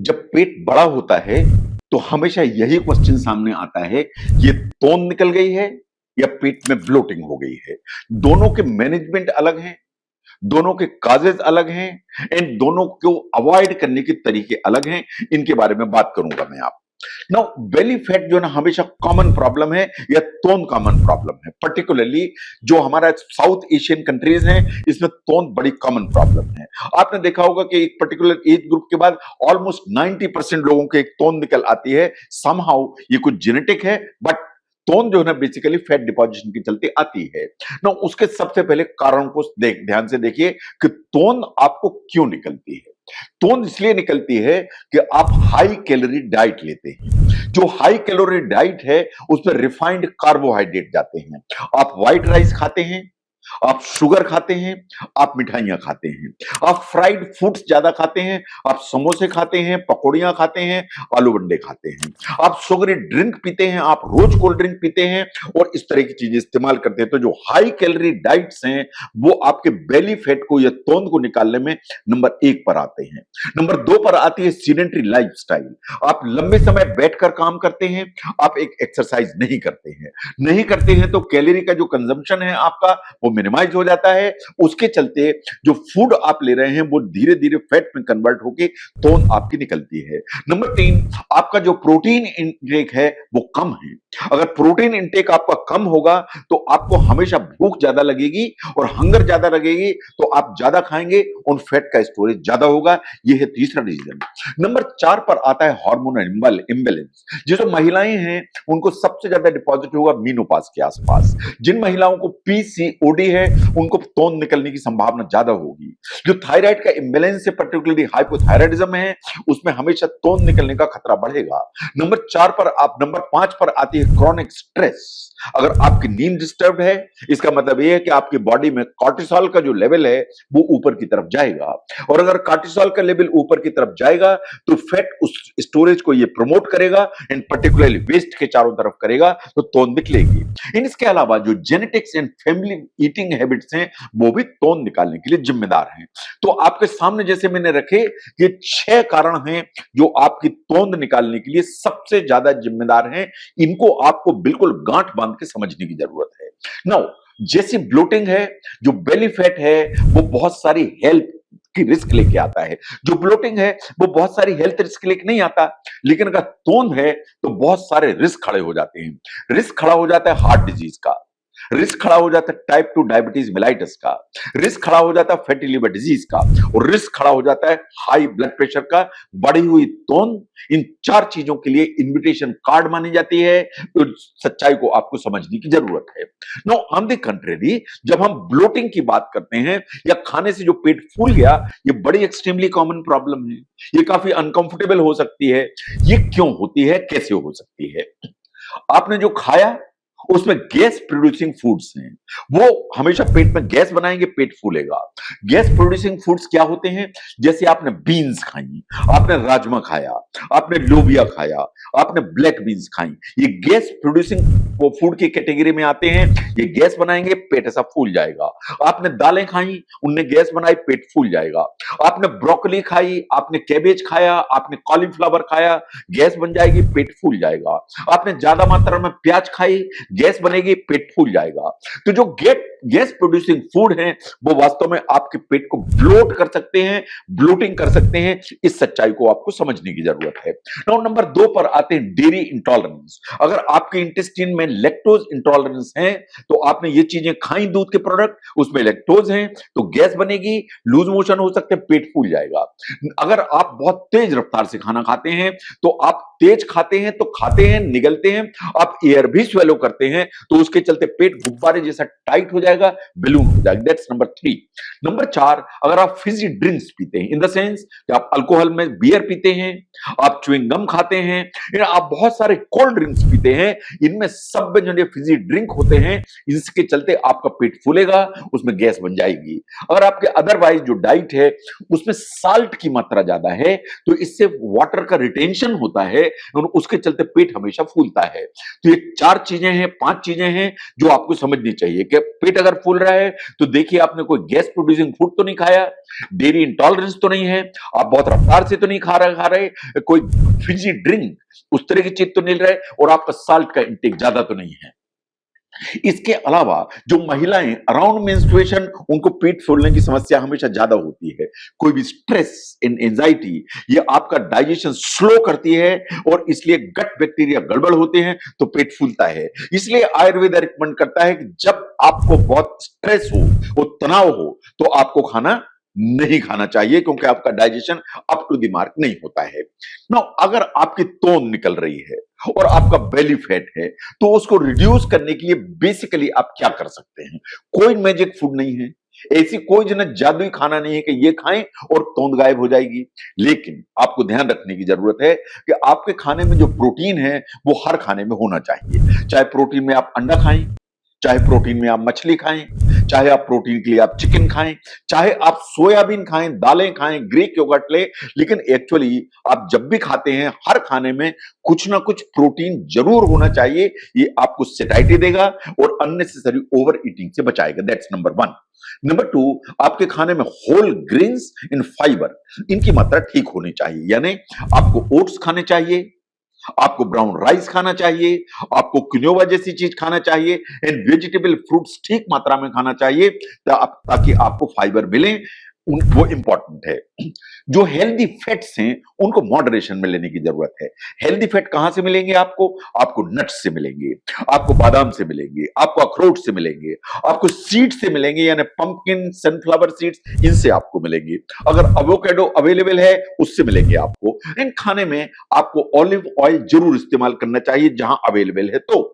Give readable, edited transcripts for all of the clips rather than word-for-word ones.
जब पेट बड़ा होता है तो हमेशा यही क्वेश्चन सामने आता है, ये तोंद निकल गई है या पेट में ब्लोटिंग हो गई है। दोनों के मैनेजमेंट अलग हैं, दोनों के काजेज अलग हैं एंड दोनों को अवॉइड करने के तरीके अलग हैं। इनके बारे में बात करूंगा मैं आप। नाउ बेली फैट जो है ना हमेशा कॉमन प्रॉब्लम है या तोंद कॉमन प्रॉब्लम है। पर्टिकुलरली जो हमारा साउथ एशियन कंट्रीज हैं इसमें तोंद बड़ी कॉमन प्रॉब्लम है। आपने देखा होगा कि एक पर्टिकुलर एज ग्रुप के बाद ऑलमोस्ट 90% लोगों के एक तोंद निकल आती है। समहाउ ये कुछ जेनेटिक है, बट तोंद जो है ना बेसिकली फैट डिपॉजिशन के चलते आती है ना। उसके सबसे पहले कारण को ध्यान से देखिए कि तोंद आपको क्यों निकलती है। तोंद इसलिए निकलती है कि आप हाई कैलोरी डाइट लेते हैं। जो हाई कैलोरी डाइट है उसमें रिफाइंड कार्बोहाइड्रेट जाते हैं। आप व्हाइट राइस खाते हैं, आप शुगर खाते हैं, आप मिठाइयां खाते हैं, आप फ्राइड फूड्स ज्यादा खाते हैं, आप समोसे खाते हैं, पकौड़ियां खाते हैं, आलू बंडे खाते हैं, आप शुगरी ड्रिंक पीते हैं, आप रोज कोल्ड ड्रिंक पीते हैं और इस तरह की चीजें इस्तेमाल करते हैं। तो जो हाई कैलोरी डाइट्स हैं वो आपके बेली फैट को या तोंद को निकालने में नंबर 1 पर आते हैं। नंबर 2 पर आती है सीडेंटरी लाइफस्टाइल। आप लंबे समय बैठकर काम करते हैं, आप एक एक्सरसाइज नहीं करते हैं तो कैलोरी का जो कंजम्पशन है आपका वो मिनिमाइज हो जाता है। उसके चलते जो फूड आप ले रहे हैं वो धीरे धीरे फैट में कन्वर्ट होकर तोंद आपकी निकलती है। नंबर 3, आपका जो प्रोटीन इंटेक है वो कम है। अगर प्रोटीन इंटेक आपका कम होगा तो आपको हमेशा भूख ज्यादा लगेगी और हंगर ज्यादा लगेगी, तो आप ज्यादा खाएंगे और फैट का स्टोरेज ज्यादा होगा। यह है तीसरा रीजन। नंबर 4 पर आता है हार्मोनल इम्बैलेंस। जो महिलाएं हैं उनको सबसे ज्यादा डिपॉजिट होगा मीनोपाज के आसपास। जिन महिलाओं को पीसीओडी है उनको तोंद निकलने की संभावना ज्यादा होगी। जो थायराइड का इंबैलेंस है, पर्टिकुलरली हाइपोथायराइडिज्म है, उसमें हमेशा तोंद निकलने का खतरा बढ़ेगा। नंबर 5 पर आती है क्रॉनिक स्ट्रेस। अगर आपकी नींद डिस्टर्ब है इसका मतलब यह है कि आपकी बॉडी में कॉर्टिसोल का जो लेवल है वो ऊपर की तरफ जाएगा, और अगर कॉर्टिसोल का लेवल ऊपर की तरफ जाएगा तो फैट उस स्टोरेज को ये प्रमोट करेगा एंड पर्टिकुलरली वेस्ट के चारों तरफ करेगा, तो तोंद निकलेगी। इसके अलावा जो genetics and family eating habits हैं वो भी तोंद निकालने के लिए जिम्मेदार हैं। तो आपके सामने जैसे मैंने रखे ये 6 कारण हैं जो आपकी तोंद निकालने के लिए सबसे ज्यादा जिम्मेदार हैं। इनको आपको बिल्कुल गांठ बांध के समझने की जरूरत है। नाउ जैसी ब्लोटिंग है, जो बेली फैट है वो बहुत सारी हेल्थ की रिस्क लेके आता है। जो ब्लोटिंग है वो बहुत सारी हेल्थ रिस्क लेके नहीं आता, लेकिन अगर तोंद है तो बहुत सारे रिस्क खड़े हो जाते हैं। रिस्क खड़ा हो जाता है हार्ट डिजीज का, रिस्क खड़ा हो जाता है टाइप 2 डायबिटीज मेलाइटस का, रिस्क खड़ा हो जाता है फैटी लिवर डिजीज का, और रिस्क खड़ा हो जाता है हाई ब्लड प्रेशर का। बढ़ी हुई तोंद इन 4 चीजों के लिए इन्विटेशन कार्ड मानी जाती है। तो सच्चाई को आपको समझने की जरूरत है। नो ऑन द कंट्रेरी, जब हम ब्लोटिंग की बात करते हैं या खाने से जो पेट फूल गया, ये बड़ी एक्सट्रीमली कॉमन प्रॉब्लम है। ये काफी अनकंफर्टेबल हो सकती है। ये क्यों होती है, कैसे हो सकती है? आपने जो खाया उसमें गैस प्रोड्यूसिंग फूड्स हैं, वो हमेशा पेट में गैस बनाएंगे, पेट फूलेगा। गैस प्रोड्यूसिंग फूड्स क्या होते हैं? जैसे आपने बीन्स खाई, आपने राजमा खाया, आपने लोबिया खाया, आपने ब्लैक बीन्स खाई, ये गैस प्रोड्यूसिंग वो फूड की कैटेगरी में आते हैं। ये गैस बनाएंगे, पेट ऐसा फूल जाएगा। आपने दालें खाई, उनने गैस बनाई, पेट फूल जाएगा। आपने ब्रोकली खाई, आपने कैबेज खाया, आपने कॉलीफ्लावर खाया, गैस बन जाएगी, पेट फूल जाएगा। आपने ज्यादा मात्रा में प्याज खाई, गैस बनेगी, पेट फूल जाएगा। तो जो गैस प्रोड्यूसिंग फूड हैं वो वास्तव में आपके पेट को ब्लोट कर सकते हैं, ब्लोटिंग कर सकते हैं। इस सच्चाई को आपको समझने की जरूरत है। नाउ नंबर 2 पर आते हैं डेयरी इंटॉलरेंस। अगर आपके इंटेस्टाइन में लैक्टोज इंटॉलरेंस है तो आपने ये चीजें खाई, दूध के प्रोडक्ट, उसमें लैक्टोज हैं तो गैस बनेगी, लूज मोशन हो सकते हैं, पेट फूल जाएगा। अगर आप बहुत तेज रफ्तार से खाना खाते हैं तो आप तेज खाते हैं तो खाते हैं, निगलते हैं, आप एयर भी स्वेलो करते हैं तो उसके चलते पेट गुब्बारे जैसा टाइट हो जाएगा, बलून हो जाएगा। That's number 3। नंबर 4, अगर आप फिजी ड्रिंक्स पीते हैं, इन द सेंस कि आप अल्कोहल में बियर पीते हैं, आप च्युइंग गम खाते हैं, या आप बहुत सारे कोल्ड ड्रिंक्स पीते हैं, इनमें सब में जो फिजी ड्रिंक होते हैं, इसके चलते आपका पेट फूलेगा, उसमें गैस बन जाएगी। अगर आपके अदरवाइज जो डाइट है उसमें साल्ट की मात्रा ज्यादा है तो इससे वाटर का रिटेंशन होता है, और उसके चलते पेट हमेशा फूलता है। तो ये 4 चीजें हैं, 5 चीजें हैं जो आपको समझनी चाहिए कि पेट अगर फूल रहा है तो देखिए आपने कोई गैस प्रोड्यूसिंग फूड तो नहीं खाया, डेयरी इंटॉलरेंस तो नहीं है, आप बहुत रफ्तार से तो नहीं खा रहे, कोई फिजी ड्रिंक उस तरह की चीज तो नहीं रहे और आपका साल्ट का इंटेक ज्यादा तो नहीं है। इसके अलावा जो महिलाएं अराउंड मेंस्ट्रुएशन, उनको पेट फूलने की समस्या हमेशा ज्यादा होती है। कोई भी स्ट्रेस इन एंजाइटी ये आपका डाइजेशन स्लो करती है और इसलिए गट बैक्टीरिया गड़बड़ होते हैं तो पेट फूलता है। इसलिए आयुर्वेद रिकमेंड करता है कि जब आपको बहुत स्ट्रेस हो, वो तनाव हो, तो आपको खाना नहीं खाना चाहिए क्योंकि आपका digestion up to the mark नहीं होता है। ना अगर आपकी तोंद निकल रही है और आपका बेली फैट है तो उसको रिड्यूस करने के लिए बेसिकली आप क्या कर सकते हैं? कोई मैजिक फूड नहीं है, ऐसी कोई जो जादुई खाना नहीं है कि ये खाएं और तोंद गायब हो जाएगी। लेकिन आपको ध्यान रखने की जरूरत है कि आपके खाने में जो प्रोटीन है वो हर खाने में होना चाहिए। चाहे प्रोटीन में आप अंडा खाएं, चाहे प्रोटीन में आप मछली खाएं, चाहे आप प्रोटीन के लिए आप चिकन खाएं, चाहे आप सोयाबीन खाएं, दालें खाएं, ग्रीक योगर्ट ले, लेकिन एक्चुअली आप जब भी खाते हैं हर खाने में कुछ ना कुछ प्रोटीन जरूर होना चाहिए। ये आपको सेटाइटी देगा और अननेसेसरी ओवर ईटिंग से बचाएगा। That's number 1। नंबर 2, आपके खाने में होल ग्रेन्स इन फाइबर, इनकी मात्रा ठीक होनी चाहिए। यानी आपको ओट्स खाने चाहिए, आपको ब्राउन राइस खाना चाहिए, आपको क्विनोआ जैसी चीज खाना चाहिए एंड वेजिटेबल फ्रूट्स ठीक मात्रा में खाना चाहिए ताकि आपको फाइबर मिले। वो इंपॉर्टेंट है। जो हेल्दी फैट्स हैं उनको मॉडरेशन में लेने की जरूरत है। हेल्दी फैट कहां से मिलेंगे? आपको नट्स से मिलेंगे, आपको बादाम से मिलेंगे, आपको अखरोट से मिलेंगे, आपको सीड्स से मिलेंगे, यानी पंपकिन, सनफ्लावर सीड्स, इनसे आपको मिलेंगे। अगर एवोकेडो अवेलेबल है उससे मिलेंगे आपको। इन खाने में आपको ऑलिव ऑयल जरूर इस्तेमाल करना चाहिए जहां अवेलेबल है। तो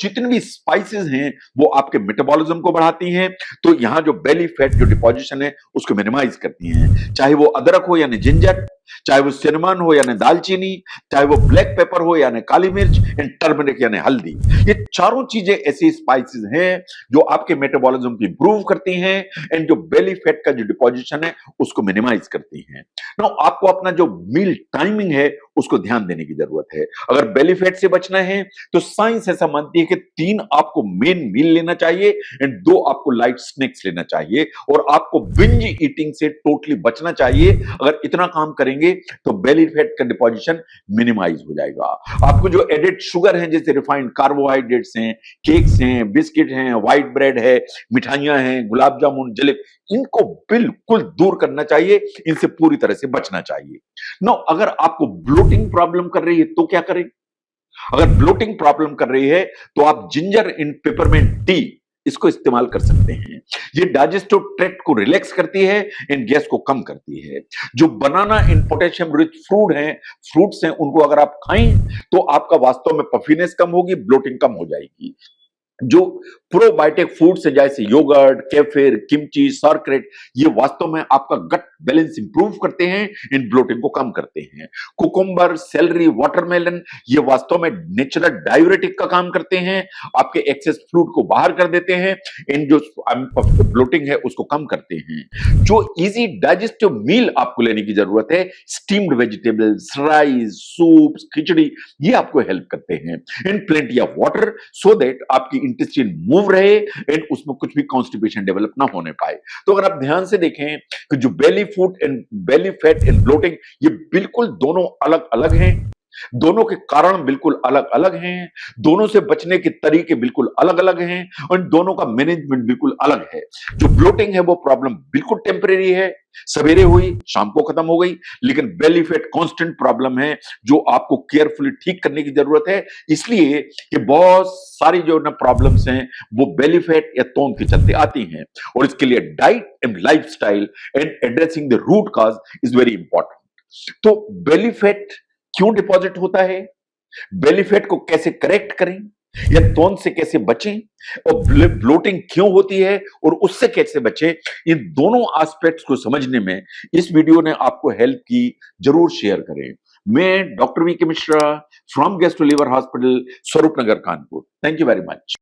जितने भी स्पाइसेस हैं वो आपके मेटाबॉलिज्म को बढ़ाती हैं, तो यहां जो बेली फैट जो डिपोजिशन है उसको मिनिमाइज करती हैं। चाहे वो अदरक हो यानी जिंजर, चाहे वो सिनेमन हो यानी दालचीनी, चाहे वो ब्लैक पेपर हो यानी काली मिर्च, एंड टर्मरिक यानी हल्दी। ये चारों चीजें ऐसी स्पाइसेस हैं जो आपके मेटाबॉलिज्म को इंप्रूव करती हैं एंड जो बेली फैट का जो डिपोजिशन है उसको मिनिमाइज करती हैं। नाउ आपको अपना जो मील टाइमिंग है उसको ध्यान देने की जरूरत है। अगर बेली फैट से बचना है तो साइंस ऐसा मानती है कि 3 आपको मेन मील लेना चाहिए एंड 2 आपको लाइट स्नैक्स लेना चाहिए और आपको बिंज ईटिंग से टोटली बचना चाहिए। अगर इतना काम करेंगे तो बेली फैट का डिपोजिशन मिनिमाइज हो जाएगा। आपको जो एडेड शुगर है जैसे रिफाइंड कार्बोहाइड्रेट्स हैं, केक्स हैं, बिस्किट हैं, व्हाइट ब्रेड है, मिठाइयां हैं, गुलाब जामुन, जलेबी, इनको बिल्कुल दूर करना चाहिए, इनसे पूरी तरह से बचना चाहिए। नो अगर आपको ब्लोटिंग प्रॉब्लम कर रही है तो क्या करें? अगर ब्लोटिंग प्रॉब्लम कर रही है तो आप जिंजर इन पेपरमेंट टी इसको इस्तेमाल कर सकते हैं। ये डाइजेस्टिव ट्रैक्ट को रिलैक्स करती है एंड गैस को कम करती है। जो बनाना इन पोटेशियम रिच फ्रूट्स हैं उनको अगर आप खाएं तो आपका वास्तव में पफीनेस कम होगी, ब्लोटिंग कम हो जाएगी। जो प्रोबायोटिक फूड्स है जैसे योगर्ट, केफिर, किमची, सॉरक्रेट, ये वास्तव में आपका गट बैलेंस इंप्रूव करते हैं, इन ब्लोटिंग को कम करते हैं। कुकुम्बर, सेलरी, वाटरमेलन, ये वास्तव में नेचुरल डायूरेटिक का काम करते हैं, आपके एक्सेस फ्लूइड को बाहर कर देते हैं, इन जो ब्लोटिंग है उसको कम करते हैं। जो इजी डाइजेस्टिव मील आपको लेने की जरूरत है, स्टीम्ड वेजिटेबल्स, राइस, सूप्स, खिचड़ी, ये आपको हेल्प करते हैं। In plenty of water so that आपकी इंटेस्टाइन मूव रहे एंड उसमें कुछ भी कॉन्स्टिपेशन डेवलप ना होने पाए। तो अगर आप ध्यान से देखें कि जो belly food and belly fat and bloating, ये बिल्कुल दोनों अलग अलग हैं, दोनों के कारण बिल्कुल अलग अलग हैं, दोनों से बचने के तरीके बिल्कुल अलग अलग हैं और दोनों का मैनेजमेंट बिल्कुल अलग है। जो ब्लोटिंग है वो प्रॉब्लम बिल्कुल टेम्परेरी है, सवेरे हुई शाम को खत्म हो गई, लेकिन बेली फैट कांस्टेंट प्रॉब्लम है जो आपको केयरफुली ठीक करने की जरूरत है। इसलिए कि बहुत सारी जो ना प्रॉब्लम्स हैं वो बेली फैट या तोंद के चलते आती हैं और इसके लिए diet and lifestyle and addressing the root cause is very important. तो बेली फैट क्यों डिपॉजिट होता है, बेली फैट को कैसे करेक्ट करें या तोंद से कैसे बचें, और ब्लोटिंग क्यों होती है और उससे कैसे बचें, इन दोनों एस्पेक्ट्स को समझने में इस वीडियो ने आपको हेल्प की, जरूर शेयर करें। मैं doctor V K Mishra from gastro liver hospital, Swaroop Nagar, Kanpur. Thank you very much.